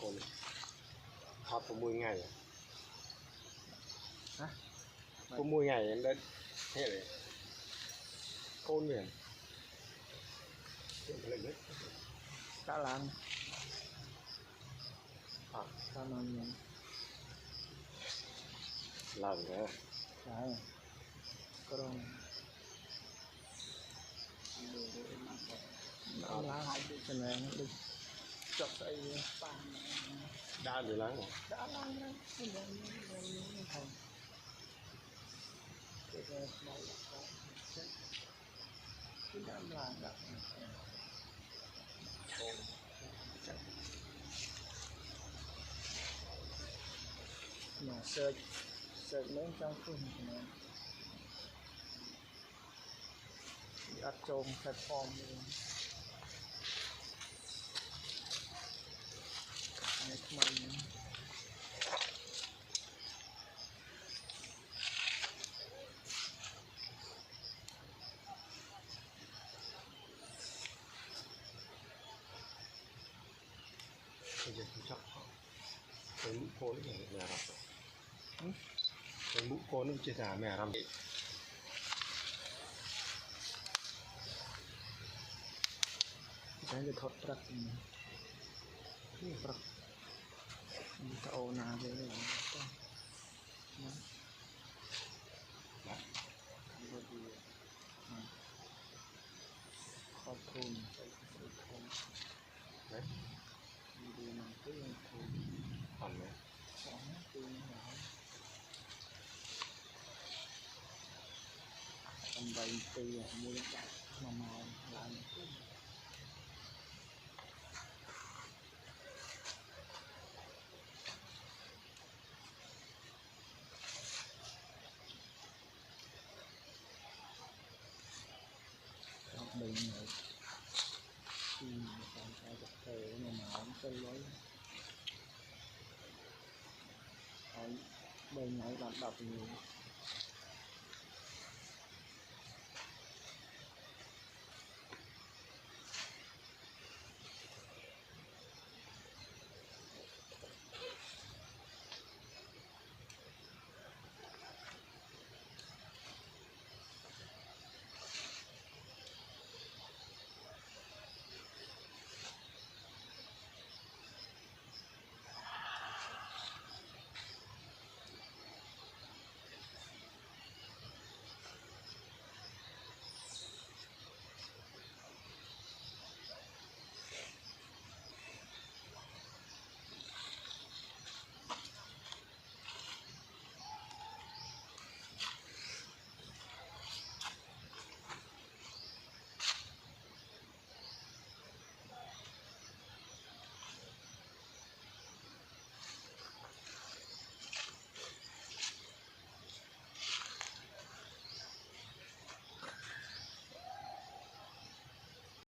con hot có 10 ngày hả có 10 ngày em đến thế này con liền cả lan à sao mà nhận lần nữa đấy còn nó lá cái này nó đi chọc tay đã được lắm rồi đã lắm đấy không cái này cái đám là đặt mà search lên trong phim này đặt trộm platform này mình bây giờ tôi chắc cái mũ cô nó mẹ rập cái mũ cô nó chia sẻ mẹ rập cái gì thọt trắc cái trắc tao nào vậy đóขอบคุณđấy đi mà cứ còn nữa sáng tôi nói tầm bảy từ mua mà màu làm bình này khi mà còn phải gặp thể mà không có lấy ở bên này bạn đọc nhiều